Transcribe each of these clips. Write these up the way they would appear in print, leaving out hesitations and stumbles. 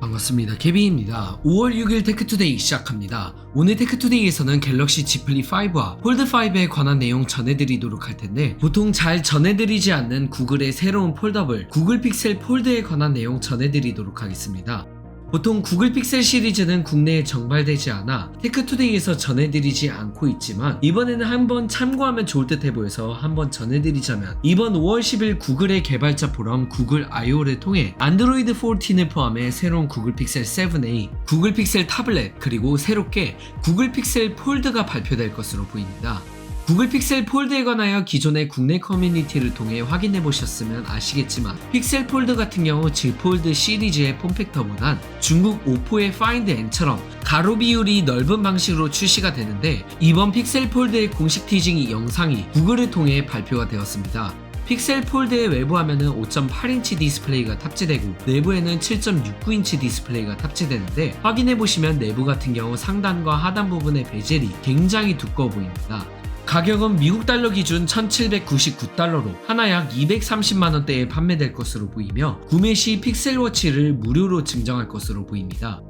반갑습니다. 케빈입니다. 5월 6일 테크투데이 시작합니다. 오늘 테크투데이에서는 갤럭시 Z 플립 5와 폴드 5에 관한 내용 전해드리도록 할 텐데, 보통 잘 전해드리지 않는 구글의 새로운 폴더블 구글 픽셀 폴드에 관한 내용 전해드리도록 하겠습니다. 보통 구글 픽셀 시리즈는 국내에 정발되지 않아 테크투데이에서 전해드리지 않고 있지만, 이번에는 한번 참고하면 좋을 듯해 보여서 한번 전해드리자면, 이번 5월 10일 구글의 개발자 포럼 구글 I/O를 통해 안드로이드 14을 포함해 새로운 구글 픽셀 7a, 구글 픽셀 타블렛, 그리고 새롭게 구글 픽셀 폴드가 발표될 것으로 보입니다. 구글 픽셀 폴드에 관하여 기존의 국내 커뮤니티를 통해 확인해 보셨으면 아시겠지만, 픽셀 폴드 같은 경우 Z 폴드 시리즈의 폼팩터보단 중국 오포의 파인드 N처럼 가로 비율이 넓은 방식으로 출시가 되는데, 이번 픽셀 폴드의 공식 티징 영상이 구글을 통해 발표가 되었습니다. 픽셀 폴드의 외부 화면은 5.8인치 디스플레이가 탑재되고 내부에는 7.69인치 디스플레이가 탑재되는데, 확인해보시면 내부 같은 경우 상단과 하단 부분의 베젤이 굉장히 두꺼워 보입니다. 가격은 미국 달러 기준 1799달러로 하나 약 230만원대에 판매될 것으로 보이며, 구매 시 픽셀워치를 무료로 증정할 것으로 보입니다.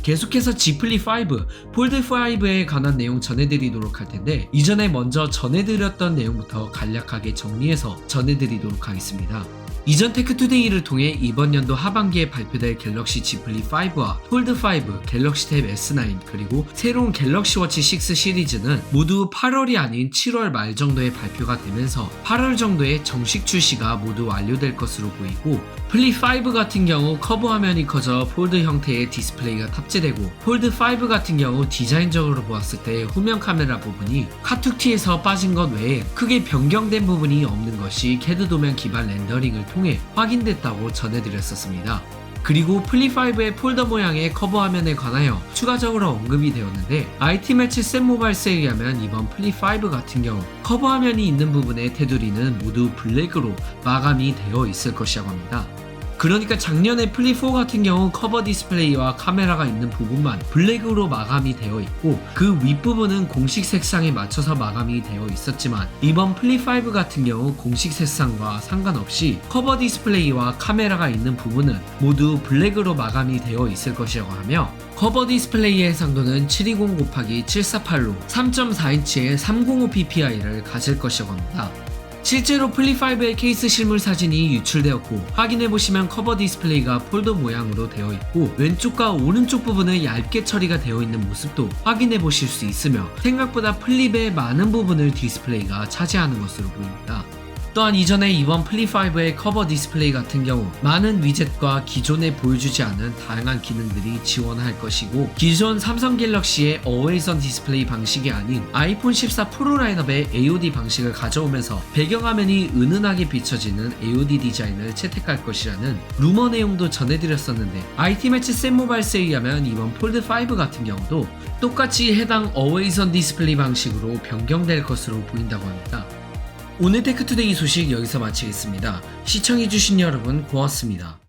계속해서 Z 플립 5, 폴드 5에 관한 내용 전해드리도록 할 텐데, 이전에 먼저 전해드렸던 내용부터 간략하게 정리해서 전해드리도록 하겠습니다. 이전 테크투데이를 통해 이번 연도 하반기에 발표될 갤럭시 Z 플립 5와 폴드 5, 갤럭시 탭 S9, 그리고 새로운 갤럭시 워치 6 시리즈는 모두 8월이 아닌 7월 말 정도에 발표가 되면서 8월 정도에 정식 출시가 모두 완료될 것으로 보이고, 플립 5 같은 경우 커브 화면이 커져 폴드 형태의 디스플레이가 탑재되고, 폴드 5 같은 경우 디자인적으로 보았을 때 후면 카메라 부분이 카툭티에서 빠진 것 외에 크게 변경된 부분이 없는 것이 캐드 도면 기반 렌더링을 통해 확인됐다고 전해드렸었습니다. 그리고 플립 5의 폴더 모양의 커버 화면에 관하여 추가적으로 언급이 되었는데, IT 매치 샘 모바일스에 의하면 이번 플립 5 같은 경우 커버 화면이 있는 부분의 테두리는 모두 블랙으로 마감이 되어 있을 것이라고 합니다. 그러니까 작년에 플립 4 같은 경우 커버 디스플레이와 카메라가 있는 부분만 블랙으로 마감이 되어 있고, 그 윗부분은 공식 색상에 맞춰서 마감이 되어 있었지만, 이번 플립 5 같은 경우 공식 색상과 상관없이 커버 디스플레이와 카메라가 있는 부분은 모두 블랙으로 마감이 되어 있을 것이라고 하며, 커버 디스플레이의 해상도는 720/748로 3.4인치의 305ppi를 가질 것이라고 합니다. 실제로 플립 5의 케이스 실물 사진이 유출되었고, 확인해보시면 커버 디스플레이가 폴드 모양으로 되어 있고, 왼쪽과 오른쪽 부분은 얇게 처리가 되어 있는 모습도 확인해보실 수 있으며, 생각보다 플립의 많은 부분을 디스플레이가 차지하는 것으로 보입니다. 또한 이전에 이번 플립 5의 커버 디스플레이 같은 경우 많은 위젯과 기존에 보여주지 않은 다양한 기능들이 지원할 것이고, 기존 삼성 갤럭시의 Always On 디스플레이 방식이 아닌 아이폰 14 프로 라인업의 AOD 방식을 가져오면서 배경화면이 은은하게 비춰지는 AOD 디자인을 채택할 것이라는 루머 내용도 전해드렸었는데, IT 매치 샘 모바일스에 의하면 이번 폴드 5 같은 경우도 똑같이 해당 Always On 디스플레이 방식으로 변경될 것으로 보인다고 합니다. 오늘 테크투데이 소식 여기서 마치겠습니다. 시청해주신 여러분 고맙습니다.